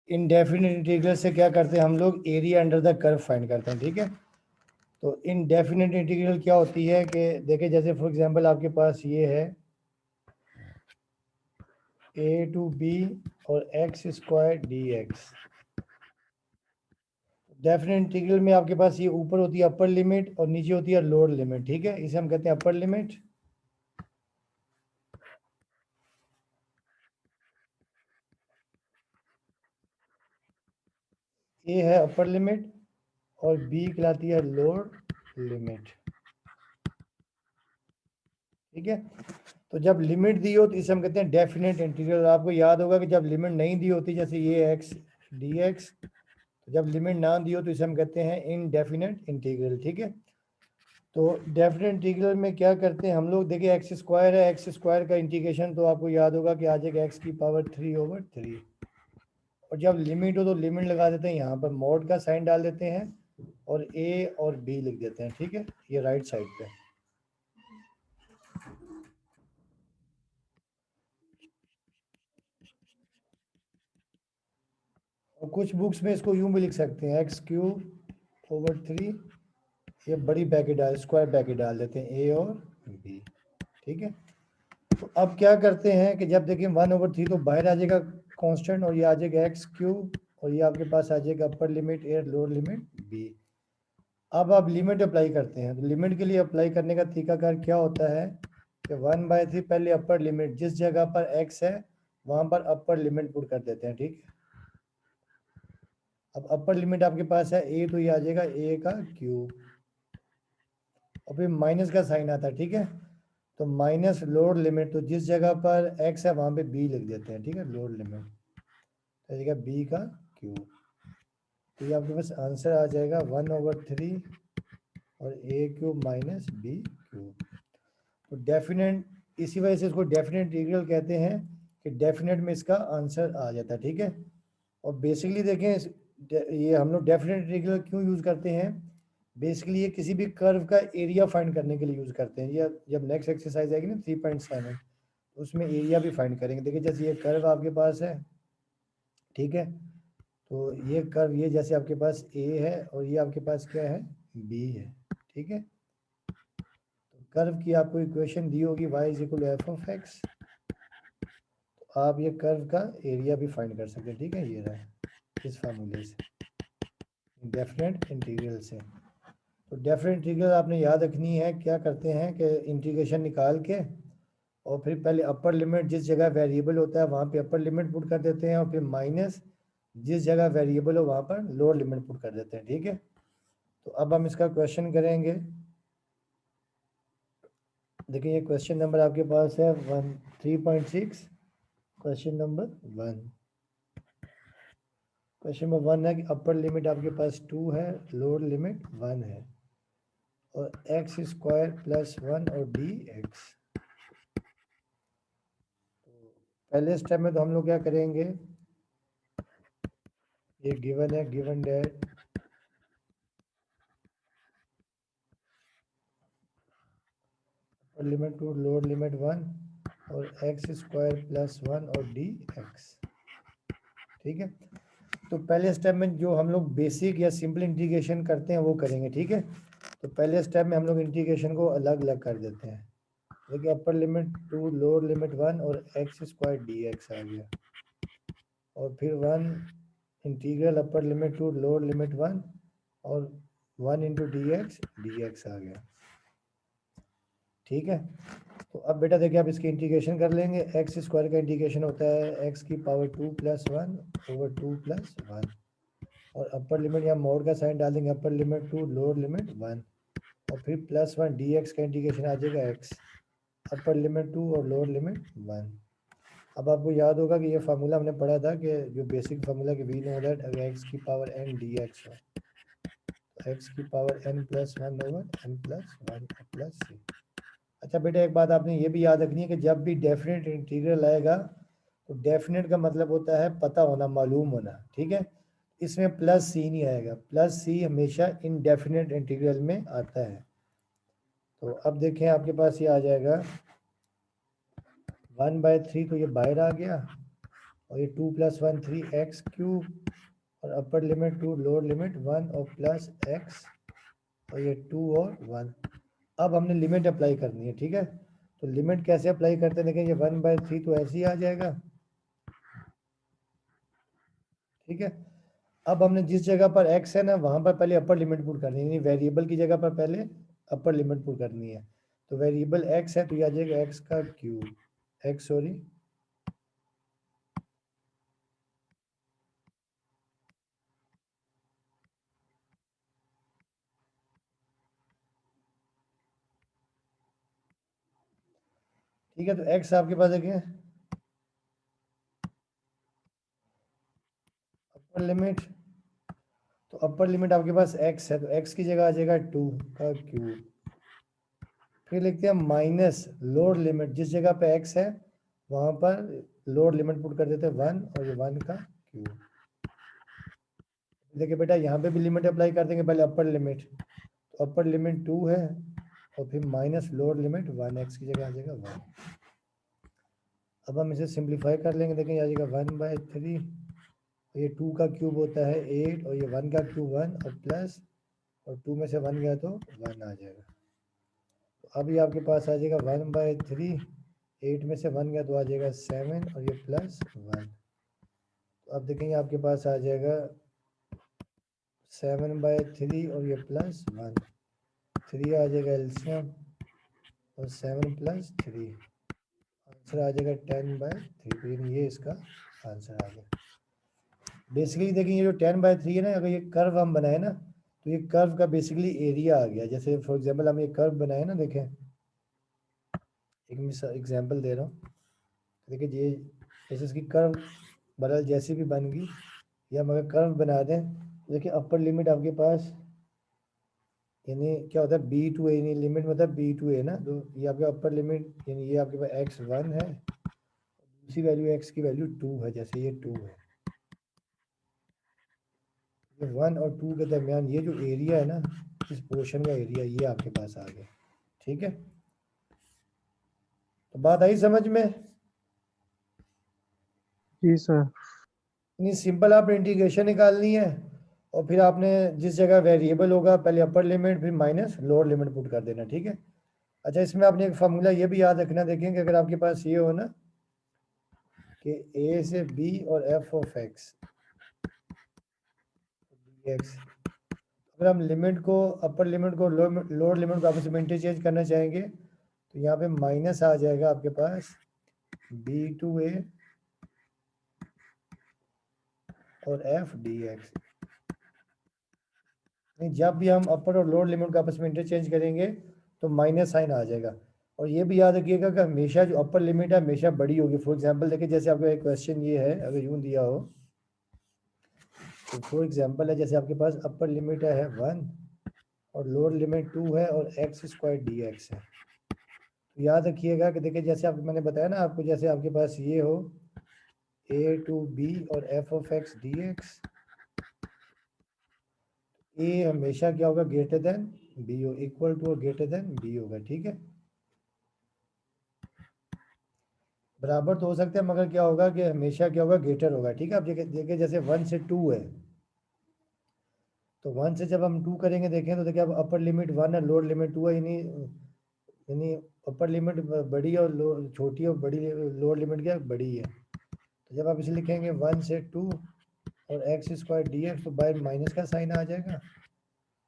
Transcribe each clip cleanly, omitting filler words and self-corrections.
Indefinite integral से क्या करते हैं हम लोग, area under the curve find करते हैं, ठीक है। तो इनडेफिनेट इंटीग्रल क्या होती है कि देखिए, जैसे फॉर एग्जांपल आपके पास ये है a टू b और x square D x. Definite integral में आपके पास ये ऊपर होती है अपर लिमिट और नीचे होती है लोअर लिमिट, ठीक है। इसे हम कहते हैं अपर लिमिट, ए है अपर लिमिट और बी कहलाती है लोअर लिमिट, ठीक है। तो जब लिमिट दी हो तो इसे हम कहते हैं डेफिनेट इंटीग्रल। आपको याद होगा कि जब लिमिट नहीं दी होती, जैसे ये एक्स डी एक्स, तो जब लिमिट ना दी हो तो इसे हम कहते हैं इनडेफिनेट इंटीग्रल, ठीक है। तो डेफिनेट इंटीग्रल में क्या करते हैं हम लोग, देखिए एक्स स्क्वायर है, एक्स स्क्वायर का इंटीग्रेशन तो आपको याद होगा कि आ जाएगा एक्स की पावर 3/3। और जब लिमिट हो तो लिमिट लगा देते हैं, यहाँ पर मॉड का साइन डाल देते हैं और ए और बी लिख देते हैं, ठीक है, ये राइट साइड पे। और कुछ बुक्स में इसको यूं भी लिख सकते हैं x³/3, ये बड़ी ब्रैकेट डाल, स्क्वायर ब्रैकेट डाल देते हैं ए और बी, ठीक है। तो अब क्या करते हैं कि जब देखिए 1/3 तो बाहर आ जाएगा कांस्टेंट, और ये आ जाएगा x³ और ये आपके पास आ जाएगा अपर लिमिट ए, लोअर लिमिट बी। अब आप लिमिट अप्लाई करते हैं, तो लिमिट के लिए अप्लाई करने का तरीकाकार क्या होता है कि 1/3 पहले अपर लिमिट जिस जगह पर x है वहां पर अपर लिमिट पुट कर देते हैं, ठीक है। अब अपर लिमिट आपके पास है ए, तो ये आ जाएगा ए का क्यूब और फिर माइनस का साइन आता है, ठीक है। तो माइनस लोअर लिमिट, तो जिस जगह पर x है वहां पे b लिख देते हैं, ठीक है, लोअर लिमिट, तो जाएगा b का क्यूब। तो ये आपके पास आंसर आ जाएगा 1/3 और a³ माइनस b³। तो डेफिनेट, इसी वजह से इसको डेफिनेट इंटीग्रल कहते हैं कि डेफिनेट में इसका आंसर आ जाता है, ठीक है। और बेसिकली देखें ये हम लोग डेफिनेट इंटीग्रल क्यों यूज़ करते हैं, बेसिकली ये किसी भी कर्व का एरिया फाइंड करने के लिए यूज़ करते हैं। या जब नेक्स्ट एक्सरसाइज आएगी ना 3.7, उसमें एरिया भी फाइंड करेंगे। देखिए जैसे ये कर्व आपके पास है, ठीक है, तो ये कर्व, ये जैसे आपके पास ए है और ये आपके पास क्या है, बी है, ठीक है। तो कर्व की आपको इक्वेशन दी होगी y = f(x), तो आप ये कर्व का एरिया भी फाइंड कर सकते हैं, ठीक है, ये रहा इस फार्मूले से, डेफिनेट इंटीग्रल से। तो डेफिनेट इंटीग्रल आपने याद रखनी है, क्या करते हैं कि इंटीग्रेशन निकाल के और फिर पहले अपर लिमिट जिस जगह वेरिएबल होता है वहाँ पे अपर लिमिट पुट कर देते हैं और फिर माइनस जिस जगह वेरिएबल हो वहाँ पर लोअर लिमिट पुट कर देते हैं, ठीक है। तो अब हम इसका क्वेश्चन करेंगे। देखिए ये क्वेश्चन नंबर आपके पास है 3.6, क्वेश्चन नंबर 1। क्वेश्चन नंबर 1 है कि अपर लिमिट आपके पास 2 है, लोअर लिमिट 1 है और x² + 1 और dx। पहले स्टेप में तो हम लोग क्या करेंगे, ये गिवन है, given date limit 2 lower limit 1 और x² + 1 और dx, ठीक है। तो पहले स्टेप में जो हम लोग बेसिक या सिंपल इंटीग्रेशन करते हैं वो करेंगे, ठीक है। तो पहले स्टेप में हम लोग इंटीग्रेशन को अलग अलग कर देते हैं। देखिए अपर लिमिट 2 लोअर लिमिट 1 और x² dx आ गया, और फिर 1 इंटीग्रल अपर लिमिट 2 लोअर लिमिट 1 और 1 × dx आ गया, ठीक है। तो अब बेटा देखिए आप इसकी इंटीग्रेशन कर लेंगे। x² का इंटीग्रेशन होता है x की पावर 2 + 1/2 + 1 और अपर लिमिट या मोड का साइन डाल देंगे, अपर लिमिट 2 लोअर लिमिट 1 और फिर +1 dx का इंटीग्रेशन आ जाएगा x, अपर लिमिट 2 और लोअर लिमिट 1। अब आपको याद होगा कि ये फार्मूला हमने पढ़ा था कि जो बेसिक फार्मूला कि वी नो दैट अगर x की पावर n dx हो तो x की पावर n + 1/n + 1 c। अच्छा बेटा एक बात आपने ये भी याद रखनी है कि जब भी डेफिनेट इंटीग्रल आएगा तो डेफिनेट का मतलब होता है पता होना, मालूम होना, ठीक है। इसमें +c नहीं आएगा, +c हमेशा इनडेफिनेट इंटीग्रल में आता है। तो अब देखें आपके पास ये आ जाएगा 1/3, तो ये बाहर आ गया और ये 2 + 1 3x³ और अपर लिमिट 2 लोअर लिमिट 1 और प्लस x और ये 2 और 1। अब हमने लिमिट अप्लाई करनी है, ठीक है। तो लिमिट कैसे अप्लाई करते हैं देखें, ये 1/3 तो ऐसे ही आ जाएगा, ठीक है। अब हमने जिस जगह पर x है ना वहाँ पर पहले अपर लिमिट पुट करनी है, यानी वेरिएबल की जगह पर पहले अपर लिमिट पुट करनी है। तो वेरिएबल x है तो ये आ जाएगा x का क्यूब, x सॉरी ठीक है। तो x आपके पास देखें अपर लिमिट, तो अपर लिमिट आपके पास x है तो x की जगह आ जाएगा 2 का क्यूब। फिर लिखते हैं माइनस लोअर लिमिट, जिस जगह पे x है वहाँ पर लोअर लिमिट पुट कर देते हैं 1 और ये 1 का क्यूब। देखिए बेटा यहाँ पे भी लिमिट अप्लाई कर देंगे, पहले अपर लिमिट, तो अपर लिमिट 2 है और फिर माइनस लोअर लिमिट 1, x की जगह आ जाएगा 1। अब हम इसे सिंप्लीफाई कर लेंगे, देखें आ जाएगा 1/3, ये 2 का क्यूब होता है 8 और ये 1 का क्यूब 1 और प्लस, और 2 में से 1 गया तो 1 आ जाएगा। तो अब ये आपके पास आ जाएगा 1/3, 8 में से 1 गया तो आ जाएगा 7 और ये प्लस 1। तो अब देखेंगे आपके पास आ जाएगा 7/3 और ये प्लस 1, 3 आ जाएगा एल्सियम और 7 + 3, आंसर आ जाएगा 10/3। तो ये इसका आंसर आ गया। बेसिकली देखिए ये जो 10/3 है ना, अगर ये कर्व हम बनाए ना तो ये कर्व का बेसिकली एरिया आ गया। जैसे फॉर एग्जांपल हम ये कर्व बनाए ना, देखें एक एग्जांपल दे रहा हूँ, देखिए ये जैसे इसकी कर्व बदल जैसी भी बन गई, या हम अगर कर्व बना दें तो देखिए अपर लिमिट आपके पास यानी क्या होता है b/a, यानी लिमिट मतलब b/a ना, तो ये आपका अपर लिमिट यानी ये आपके पास x1 है, दूसरी वैल्यू x की वैल्यू 2 है, जैसे ये 2 है, ये 1 और 2 के दरमियान ये जो एरिया है ना, इस पोर्शन का एरिया ये आपके पास आ गया, ठीक है। तो बात आई समझ में? जी सर। इतनी सिंपल आपने इंटीग्रेशन निकालनी है और फिर आपने जिस जगह वेरिएबल होगा पहले अपर लिमिट फिर माइनस लोअर लिमिट पुट कर देना, ठीक है। अच्छा इसमें आपने एक फार्मूला ये भी याद रखना, देखें कि अगर आपके पास ये हो ना कि a से b और f(x) dx, अगर हम लिमिट को अपर लिमिट को लोअर लिमिट को आपस में इंटरचेंज करना चाहेंगे तो यहाँ पे माइनस आ जाएगा आपके पास b/a और f dx। जब भी हम अपर और लोअर लिमिट को आपस में इंटरचेंज करेंगे तो माइनस साइन आ जाएगा। और ये भी याद रखिएगा कि हमेशा जो अपर लिमिट है हमेशा बड़ी होगी। फॉर एग्जांपल देखिए जैसे आपका एक क्वेश्चन ये है, अगर यूँ दिया हो तो फॉर एग्जांपल है जैसे आपके पास अपर लिमिट है 1 और लोअर लिमिट 2 है और x² dx है। तो याद रखिएगा कि देखिए जैसे आप मैंने बताया ना आपको, जैसे आपके पास ये हो a to b और f(x) dx, a हमेशा क्या होगा ग्रेटर देन b हो, इक्वल टू और ग्रेटर देन b होगा, ठीक है। बराबर तो हो सकते हैं मगर क्या होगा कि हमेशा क्या होगा ग्रेटर होगा, ठीक है। अब देखिए जैसे 1 से 2 है तो 1 से जब हम 2 करेंगे देखें तो देखिए अब अपर लिमिट 1 है लोअर लिमिट 2 है, यानी अपर लिमिट बड़ी है और छोटी है, और बड़ी लोअर लिमिट क्या बड़ी है। तो जब आप इसे लिखेंगे 1 से 2 और x² dx तो बाय माइनस का साइन आ जाएगा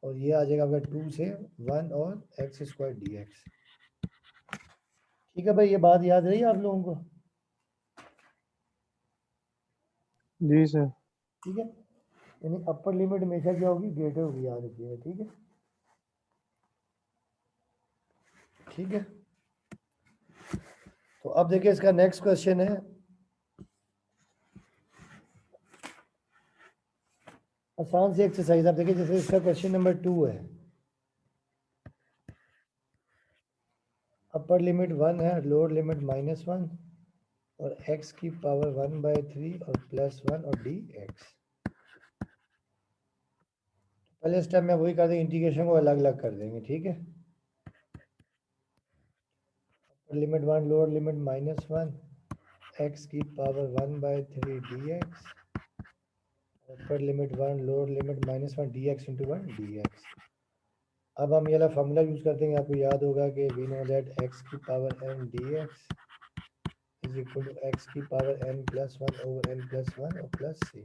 और ये आ जाएगा अगर 2 से 1 और x² dx, ठीक है भाई। ये बात याद रही आप लोगों को? जी सर। ठीक है, यानी अपर लिमिट हमेशा क्या होगी ग्रेटर होगी, याद रखिएगा, ठीक है। ठीक है, तो अब देखिए इसका नेक्स्ट क्वेश्चन है, आसान सी एक्सरसाइज। आप देखिए जैसे इसका क्वेश्चन नंबर 2 है, अपर लिमिट 1 है लोअर लिमिट -1 और x की पावर 1/3 और +1 और dx। पहले स्टेप में वही कर देंगे, इंटीग्रेशन को अलग अलग कर देंगे, ठीक है। Upper limit 1 lower limit -1 x की power 1/3 dx, upper limit 1, lower limit -1 dx into 1 dx। अब हम ये वाला फॉर्मूला यूज कर देंगे, आपको याद होगा कि वी नो दैट एक्स की power n dx is equal to x की power n plus 1 over n plus 1 और प्लस सी।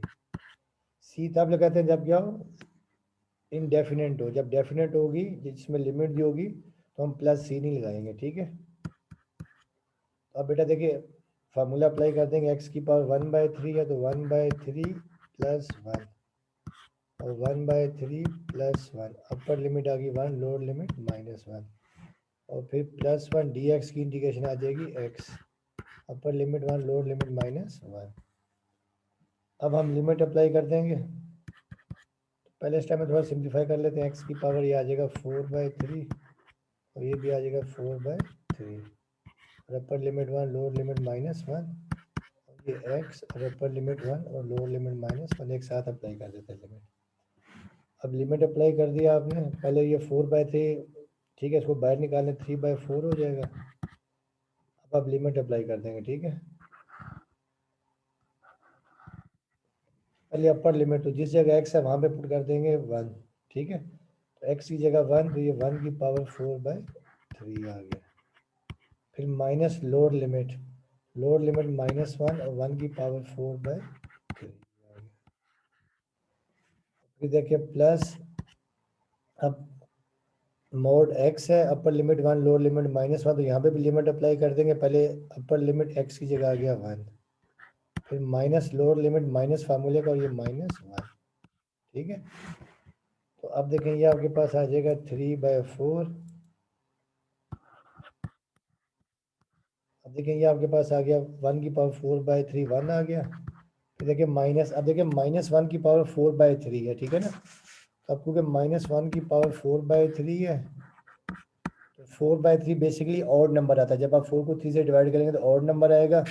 सी तब लगाते हैं जब क्या हो, इनडेफिनेट हो। जब डेफिनेट होगी जिसमें लिमिट दी होगी तो हम प्लस सी नहीं लगाएंगे, ठीक है। तो अब बेटा देखिए फार्मूला अप्लाई कर देंगे, एक्स की पावर 1/3 है तो 1/3 प्लस 1 और 1/3 प्लस 1, अपर लिमिट आ गई 1, लोअर लिमिट -1 और फिर प्लस 1 dx की इंटीग्रेशन आ जाएगी x, अपर लिमिट 1, लोअर लिमिट -1। अब हम लिमिट अप्लाई कर देंगे। पहले स्टेप में थोड़ा सिंप्लीफाई कर लेते हैं, एक्स की पावर ये आ जाएगा 4/3 और ये भी आ जाएगा 4/3 और अपर लिमिट 1, लोअर लिमिट -1, ये x और अपर लिमिट 1 और लोअर लिमिट -1 एक साथ अप्लाई कर देते हैं लिमिट। अब लिमिट अप्लाई कर दिया आपने, पहले ये 4/3, ठीक है, इसको बाहर निकालें 3/4 हो जाएगा। अब आप लिमिट अप्लाई कर देंगे, ठीक है। पहले अपर लिमिट तो जिस जगह x है वहाँ पे पुट कर देंगे 1, ठीक है। तो x की जगह 1 तो ये 1 की पावर 4/3 आ गया। फिर माइनस लोअर लिमिट -1 और 1 की पावर 4/3 आ गया। फिर देखिए प्लस, अब मोड x है, अपर लिमिट 1, लोअर लिमिट -1, तो यहाँ पे भी लिमिट अप्लाई कर देंगे। पहले अपर लिमिट x की जगह आ गया 1, फिर माइनस लोअर लिमिट माइनस फार्मूले का और ये -1, ठीक है। तो अब देखें ये आपके पास आ जाएगा 3/4। अब देखें ये आपके पास आ गया 1 की पावर 4/3, 1 आ गया। फिर देखिए माइनस, अब देखिए -1 की पावर 4/3 है, ठीक है ना। तो अब क्योंकि -1 की पावर 4/3 है तो 4/3 बेसिकली ऑड नंबर आता है। जब आप 4 को 3 से डिवाइड करेंगे तो ऑड नंबर आएगा,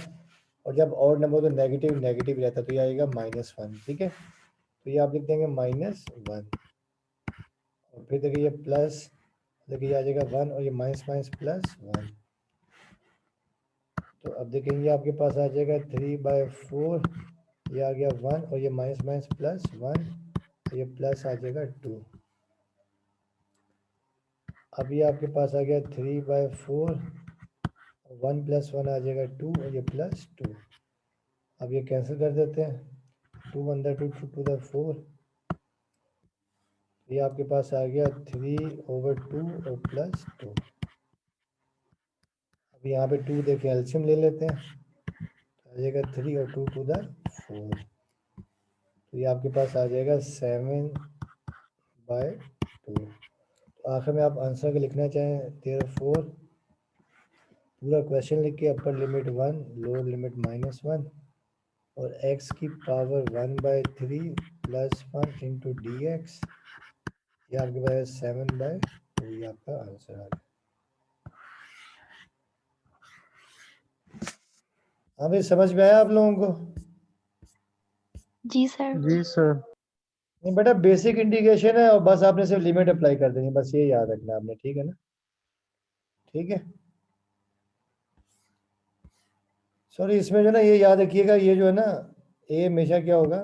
और जब ऑड नंबर तो नेगेटिव नेगेटिव रहता है तो ये आएगा -1, ठीक है। तो ये आप लिख देंगे -1 और फिर देखिए ये प्लस, देखिए ये आ जाएगा 1 और ये माइनस माइनस +1। तो अब देखेंगे आपके पास आ जाएगा 3/4, ये आ गया 1 और ये माइनस माइनस +1, ये प्लस आ जाएगा 2। अब ये आपके पास आ गया 3/4, 1 + 1 आ जाएगा 2 और ये +2। अब ये कैंसिल कर देते हैं, 2 अंदर 2 2 द 4, ये आपके पास आ गया 3/2 और +2। अब यहाँ पे 2 देखें एल्शियम ले लेते हैं, तो आ जाएगा 3 और 2 2 द 4, तो ये आपके पास आ जाएगा 7/2। तो आखिर में आप आंसर के लिखना चाहें therefore पूरा क्वेश्चन लिख के अपर लिमिट 1, लोअर लिमिट -1 और x की पावर 1/3 + 1 इंटू dx, ये आपके पास 7/2, ये आपका आंसर आ गया। हाँ भाई समझ में आया आप लोगों को? जी सर। जी सर। नहीं बेटा बेसिक इंटीग्रेशन है और बस आपने सिर्फ लिमिट अप्लाई कर देनी, बस ये याद रखना आपने, ठीक है ना, ठीक है। सॉरी इसमें जो ना ये याद रखिएगा, ये जो है ना ए हमेशा क्या होगा,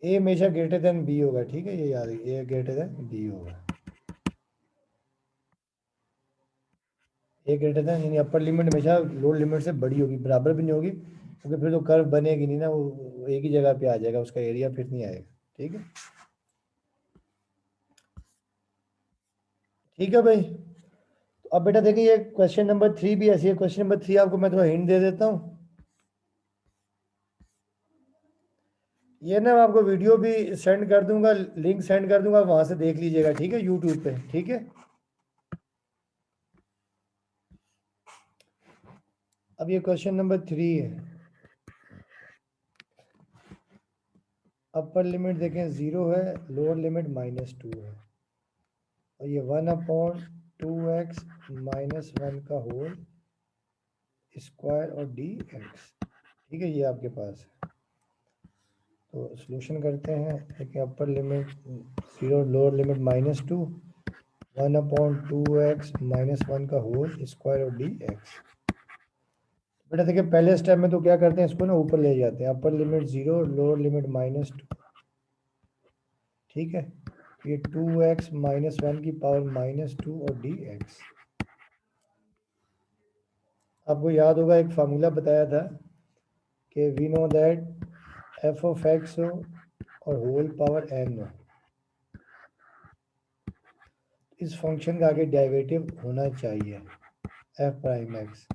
ए हमेशा ग्रेटर देन बी होगा, ठीक है, ये याद रखिए, ए ग्रेटर देन बी होगा। ए ग्रेटर देन यानी अपर लिमिट हमेशा लोअर लिमिट से बड़ी होगी, बराबर भी नहीं होगी, क्योंकि फिर तो कर्व बनेगी नहीं ना, वो एक ही जगह पे आ जाएगा, उसका एरिया फिर नहीं आएगा, ठीक है। ठीक है भाई, तो अब बेटा देखिए ये क्वेश्चन नंबर 3 भी ऐसी है। क्वेश्चन नंबर 3 आपको मैं थोड़ा हिंट दे देता हूँ। ये ना मैं आपको वीडियो भी सेंड कर दूंगा, लिंक सेंड कर दूंगा, वहां से देख लीजिएगा, ठीक है, यूट्यूब पे, ठीक है। अब ये क्वेश्चन नंबर 3 है। अपर लिमिट देखें 0 है, लोअर लिमिट -2 है और ये 1/2x -1 का होल स्क्वायर और dx, ठीक है, ये आपके पास है। तो सोल्यूशन करते हैं। देखिए upper limit 0, lower limit -2, 1/2x -1 का होल स्क्वायर और dx। बेटा देखिए पहले स्टेप में तो क्या करते हैं, इसको ना ऊपर ले जाते हैं। अपर लिमिट 0, लोअर लिमिट -2, ठीक है। तो ये 2x -1 की पावर -2 और dx। आपको याद होगा एक फार्मूला बताया था कि we know that f of x हो और होल पावर n हो, इस फंक्शन का आगे डेरिवेटिव होना चाहिए f प्राइम x।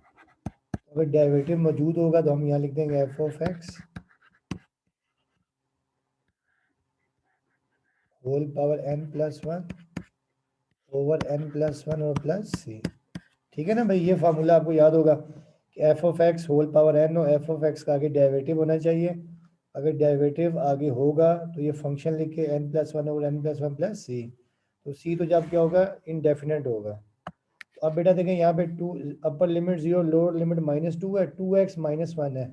अगर डेरिवेटिव मौजूद होगा तो हम यहाँ लिख देंगे f of x whole power n+1 over n+1 और प्लस c। ठीक है ना भाई, ये फार्मूला आपको याद होगा कि f of x whole power n और f ऑफ x का आगे डेरिवेटिव होना चाहिए। अगर डेरिवेटिव आगे होगा तो ये फंक्शन लिख के n+1 over n+1 plus c, तो c तो जब क्या होगा, इनडेफिनेट होगा। तो अब बेटा देखें यहाँ पे 2, अपर लिमिट 0, लोअर लिमिट -2 है, 2x -1 है,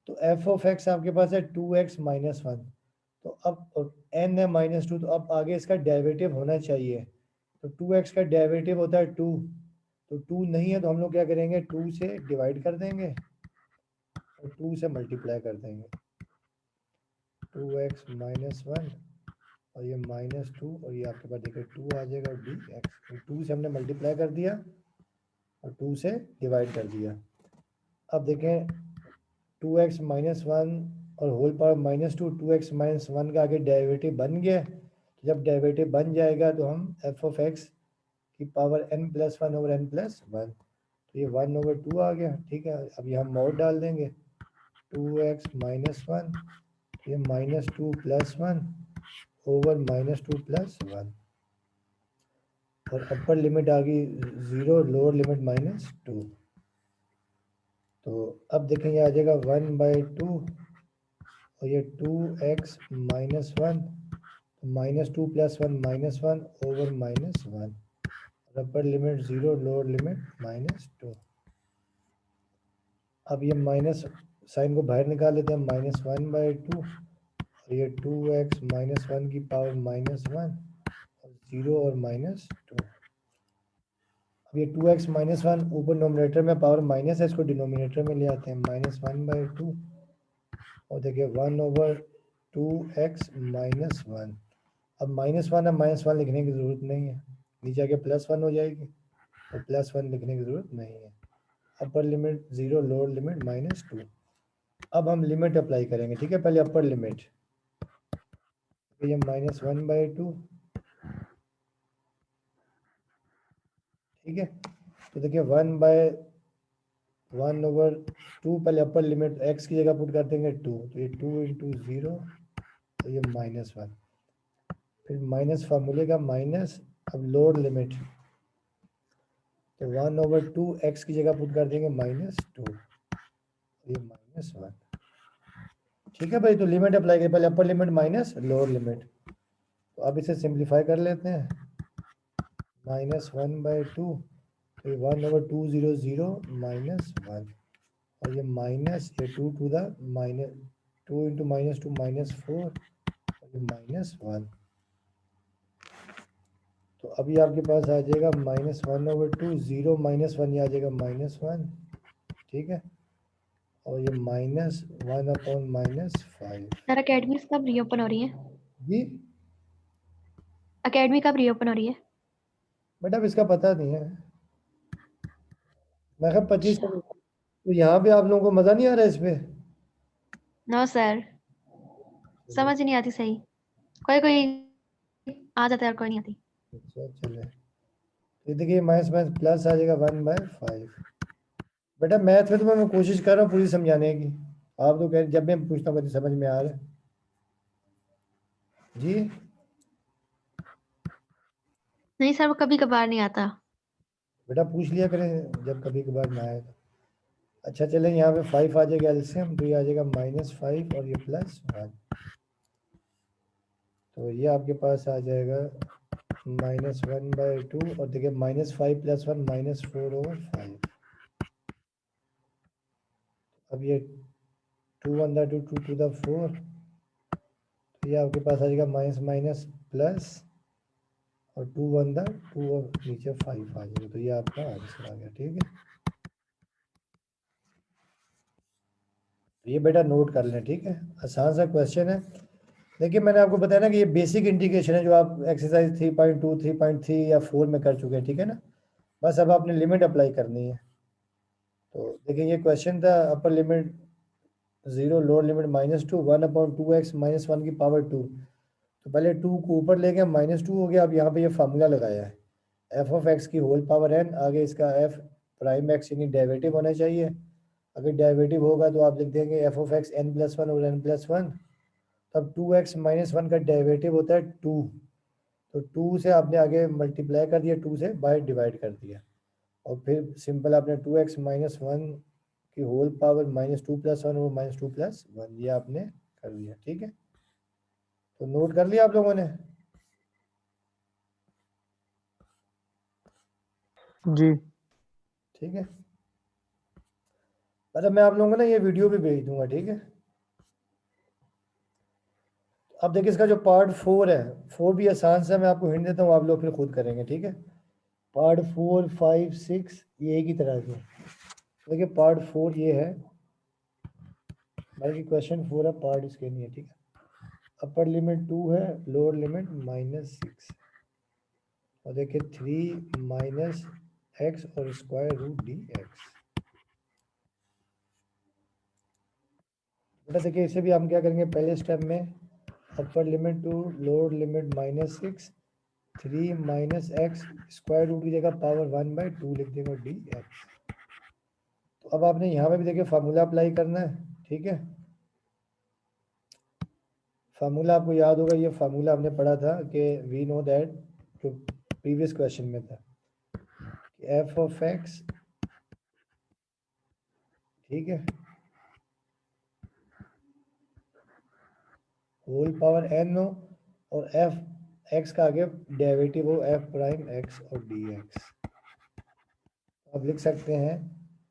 तो f ऑफ x आपके पास है 2x -1। तो अब n है -2, तो अब आगे इसका डेरिवेटिव होना चाहिए। तो 2x का डेरिवेटिव होता है 2, तो 2 नहीं है तो हम लोग क्या करेंगे, 2 से डिवाइड कर देंगे और 2 से मल्टीप्लाई कर देंगे। 2x -1 और ये -2 और ये आपके पास देखिए 2 आ जाएगा और dx। 2 से हमने मल्टीप्लाई कर दिया और 2 से डिवाइड कर दिया। अब देखें 2x -1 और होल पावर -2, 2x -1 का आगे डेरिवेटिव बन गया। तो जब डेरिवेटिव बन जाएगा तो हम f ऑफ x की पावर n+1 ओवर n+1, तो ये 1/2 आ गया। ठीक है, अब यहाँ मोड डाल देंगे 2x -1, ये -2 + 1 ओवर -2 + 1 और अपर लिमिट आ गई 0, लोअर लिमिट -2। तो अब देखें ये आ जाएगा 1/2 और ये 2x -1, -2 + 1 -1 ओवर -1 और अपर लिमिट 0, लोअर लिमिट -2। अब ये माइनस साइन को बाहर निकाल लेते हैं, -1/2 और ये 2x -1 की पावर -1 और 0 और -2। अब ये 2x -1 ऊपर नोमिनेटर में पावर माइनस है, इसको डिनोमिनेटर में ले आते हैं, -1/2 और देखिए 1/2x -1। अब -1 है, -1 लिखने की ज़रूरत नहीं है, नीचे आके +1 हो जाएगी और +1 लिखने की ज़रूरत नहीं है। Upper limit 0, lower limit -2। अब हम लिमिट अप्लाई करेंगे। ठीक है, पहले अपर लिमिट, तो ये -1/2, ठीक है। तो देखिए 1/1/2, पहले अपर लिमिट x की जगह पुट कर देंगे 2, तो ये 2 × 0, तो ये -1, फिर माइनस फार्मूले का माइनस। अब लोअर लिमिट, तो 1/2 x की जगह पुट कर देंगे -2, ये -1। ठीक है भाई, तो लिमिट अप्लाई करें, पहले upper limit minus lower limit. तो अब इसे सिंप्लीफाई कर लेते हैं, -1/2, तो ये 1/2 0 0 -1 और ये माइनस, ये 2 टू द माइनस, 2 × -2 -4 और ये -1। तो अभी आपके पास आ जाएगा -1/2, 0 -1 ये आ जाएगा -1, ठीक है, और ये -1/-5। सर अकेडमी कब रीओपन हो रही है? जी अकेडमी कब रीओपन हो रही है? बेटा अब इसका पता नहीं है, मैं कहा 25। तो यहाँ पे आप लोगों को मज़ा नहीं आ रहा है इस पे? नो सर, समझ नहीं आती सही, कोई कोई आ जाता है और कोई नहीं आती। अच्छा चले, ये देखिए माइनस माइनस प्लस आ जाएगा 1/5। बेटा मैथ में तो मैं कोशिश कर रहा हूँ पूरी समझाने की, आप तो कह जब मैं पूछता हूँ समझ में आ रहा है जी। नहीं सर, वो कभी कभार नहीं आता। बेटा पूछ लिया करें जब कभी कभार ना आए तो। अच्छा चलें, यहाँ पे 5 आ जाएगा एलसीएम, तो ये आ जाएगा -5 और ये +1, तो ये आपके पास आ जाएगा -1/2 और देखिए -5 + 1 -4/5। अब ये 2 × 2 2 to the 4 ये आपके पास आ जाएगा माइनस माइनस प्लस और 2 वन द 2 और नीचे 5 आ जाएगा। तो ये आपका आंसर आ गया। ठीक है, ये बेटा नोट कर लें। ठीक है, आसान सा क्वेश्चन है। देखिए मैंने आपको बताया ना कि ये बेसिक इंटीग्रेशन है जो आप एक्सरसाइज 3.2 3.3 या 4 में कर चुके हैं। ठीक है ना, बस अब आपने लिमिट अप्लाई करनी है। तो देखिए ये क्वेश्चन था upper limit 0 lower limit -2 1/2x -1 की पावर 2। तो पहले 2 को ऊपर ले गए -2 हो गया। अब यहाँ पे ये फार्मूला लगाया है एफ ऑफ एक्स की होल पावर n, आगे इसका एफ प्राइम एक्स यानी डेरिवेटिव होना चाहिए। अगर डेरिवेटिव होगा तो आप लिख देंगे एफ ऑफ एक्स n+1 और n+1। तब 2x -1 का डेरिवेटिव होता है 2। तो 2 से आपने आगे मल्टीप्लाई कर दिया, 2 से बाय डिवाइड कर दिया, और फिर सिंपल आपने 2x -1 की होल पावर -2+1 और -2+1 ये आपने कर दिया। ठीक है, तो नोट कर लिया आप लोगों ने? जी। ठीक है, मतलब मैं आप लोगों को ना ये वीडियो भी भेज दूंगा। ठीक है, अब देखिए इसका जो पार्ट 4 है, 4 भी आसान सा, मैं आपको हिंट देता हूँ, आप लोग फिर खुद करेंगे। ठीक है, पार्ट 4 5 6 ये एक ही तरह के। देखिए पार्ट 4 ये है, बल्कि क्वेश्चन 4 है, पार्ट इसके नहीं है। ठीक है, अपर लिमिट 2 है, लोअर लिमिट -6, और देखिए 3 - x और स्क्वायर रूट dx। बेटा देखिए इसे भी हम क्या करेंगे, पहले स्टेप में upper limit 2 lower limit -6 3 - x square root की जगह पावर 1/2 लिख देंगे dx। तो अब आपने यहाँ पे भी देखिए फार्मूला अप्लाई करना है। ठीक है, फार्मूला आपको याद होगा, ये फार्मूला हमने पढ़ा था कि वी नो दैट, जो प्रीवियस क्वेश्चन में था, एफ ऑफ एक्स, ठीक है, होल पावर n हो, और एफ एक्स का आगे डेरिवेटिव हो एफ प्राइम एक्स और डी एक्स। आप लिख सकते हैं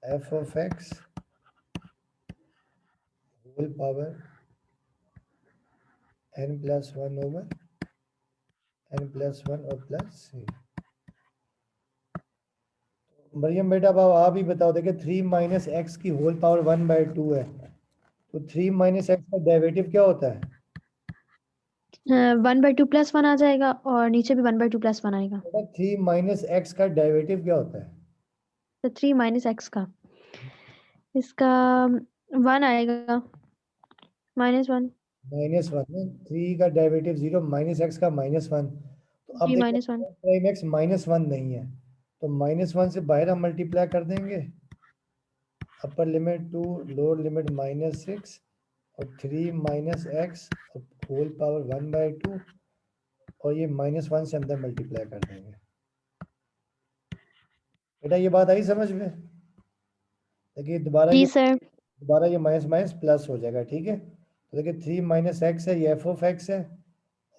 f of x whole power n+1 over n+1 और प्लस c। मरियम बेटा अब आप ही बताओ, देखिए 3 - x की होल पावर 1/2 है, तो 3 - x का डेरिवेटिव क्या होता है? 1/2 +1 आ जाएगा और नीचे भी 1/2 +1 आएगा। 3 - x का डेरिवेटिव क्या होता है? तो 3 - x का इसका 1 आएगा, -1। -1 3 का डेरिवेटिव 0 -x का -1। तो अब जी देखिए -1। प्राइम एक्स -1 नहीं है, तो -1 से बाहर हम मल्टीप्लाई कर देंगे। अपर लिमिट 2 लोअर लिमिट -6 और 3 - x और होल पावर 1/2, और ये -1 से अंदर मल्टीप्लाई कर देंगे। बेटा ये बात आई समझ में? देखिए जी सर। दोबारा ये माइनस माइनस प्लस हो जाएगा। ठीक है, तो देखिए 3 - x है, ये एफ ऑफ एक्स है,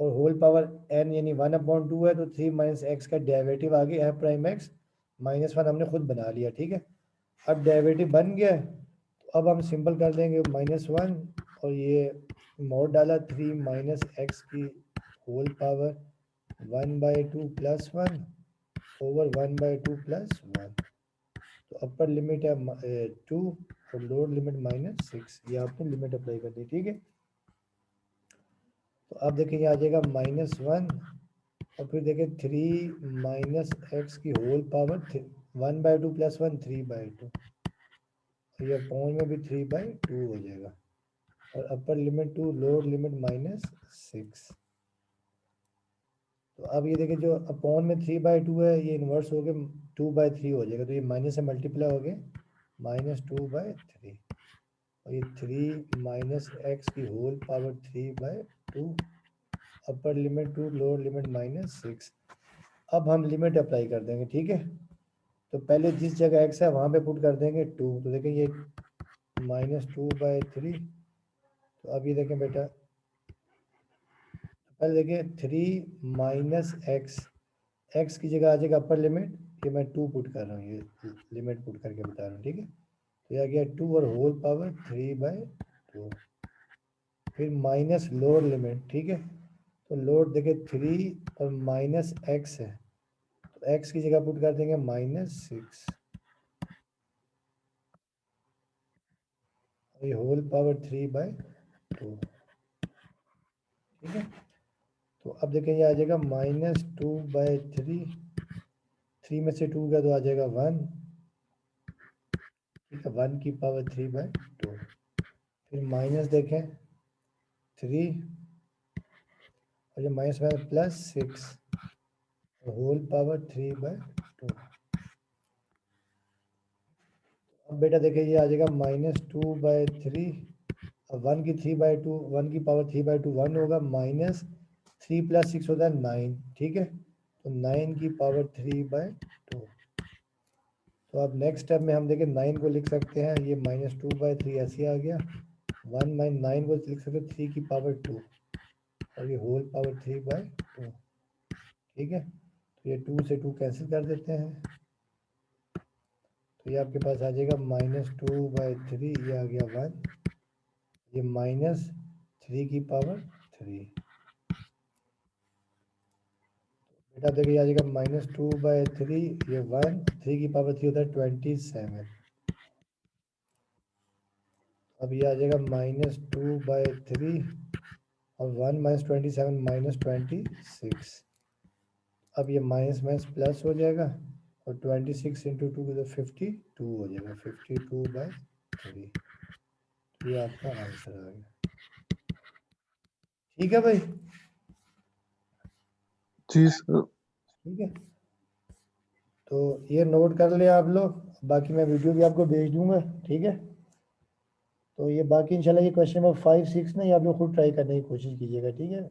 और होल पावर n यानी 1/2 है, तो 3 - x का डेरिवेटिव आ गया एफ प्राइम एक्स -1 हमने खुद बना लिया। ठीक है, अब डेरिवेटिव बन गया, तो अब हम सिंपल कर देंगे -1 और ये मोड डाला 3 - x की होल पावर 1/2 +1 ओवर 1/2 +1। तो अपर लिमिट है 2 और लोअर लिमिट -6, ये आपने लिमिट अप्लाई कर दी। ठीक है, तो अब देखिए ये आ जाएगा -1, और फिर देखिए 3 - x की होल पावर 1/2 +1 3/2, और ये अपॉन में भी 3/2 हो जाएगा, और अपर लिमिट 2 लोअर लिमिट -6। तो अब ये देखिए जो अपॉन में 3/2 है, ये इन्वर्स हो गया 2/3 हो जाएगा, तो ये माइनस से मल्टीप्लाई हो गया -2/3, और ये 3 - x की whole power 3/2, upper limit 2 lower limit -6। अब हम लिमिट अप्लाई कर देंगे। ठीक है, तो पहले जिस जगह x है वहाँ पे पुट कर देंगे 2, तो देखें ये -2/3। तो अब ये देखें बेटा, पहले देखिए 3 - x की जगह आ जाएगा अपर लिमिट, ये मैं 2 पुट कर रहा हूँ, ये लिमिट पुट करके बता रहा हूँ। ठीक है, तो ये आ गया 2 और होल पावर 3/2, फिर माइनस लोअर लिमिट, ठीक है। तो लोअर देखे 3 और माइनस एक्स है, तो एक्स की जगह पुट कर देंगे -6 और ये होल पावर 3/2, ठीक है। तो अब देखें ये आ जाएगा -2/3, 3 में से 2 का तो आ जाएगा 1, ठीक है, 1 की पावर 3/2। फिर माइनस देखें 3 और ये माइनस में +6 और होल पावर 3/2। अब बेटा देखिए ये आ जाएगा -2/3 और 1 की 3/2, 1 की पावर 3/2 1 होगा, -3 + 6 होता है 9, ठीक है। तो 9 की पावर 3/2। तो अब नेक्स्ट स्टेप में हम देखें 9 को लिख सकते हैं, ये -2/3 ऐसे आ गया, 1 - 9 को लिख सकते हैं 3 की पावर 2 और ये होल पावर 3/2, ठीक है। तो ये 2 से 2 कैंसिल कर देते हैं, तो ये आपके पास आ जाएगा -2/3, ये आ गया 1, ये -3 की पावर 3। बेटा देखिए आ जाएगा -2/3, ये 1, 3 की पावर 3 होता है 27। अब ये आ जाएगा -2/3 और 1 - 27 -26। अब ये माइनस माइनस प्लस हो जाएगा और 26 × 2 तो 52 हो जाएगा, 52/3। ये आपका आंसर आ गया, ठीक है भाई, जी सर। ठीक है। तो ये नोट कर ले आप लोग, बाकी मैं वीडियो भी आपको भेज दूंगा, ठीक है। तो ये बाकी इंशाल्लाह ये क्वेश्चन नंबर 5, 6 ना ये आप लोग खुद ट्राई करने की कोशिश कीजिएगा, ठीक है।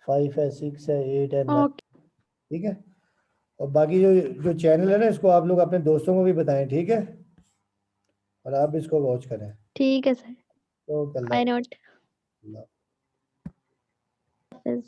5 है, 6 है, 8 है, 9, ओके ठीक है। और बाकी जो जो चैनल है ना इसको आप लोग अपने दोस्तों को भी बताएं, ठीक है, और आप भी इसको वॉच करें। ठीक है सर, तो आई नोट। अल्लाह। हाफिज।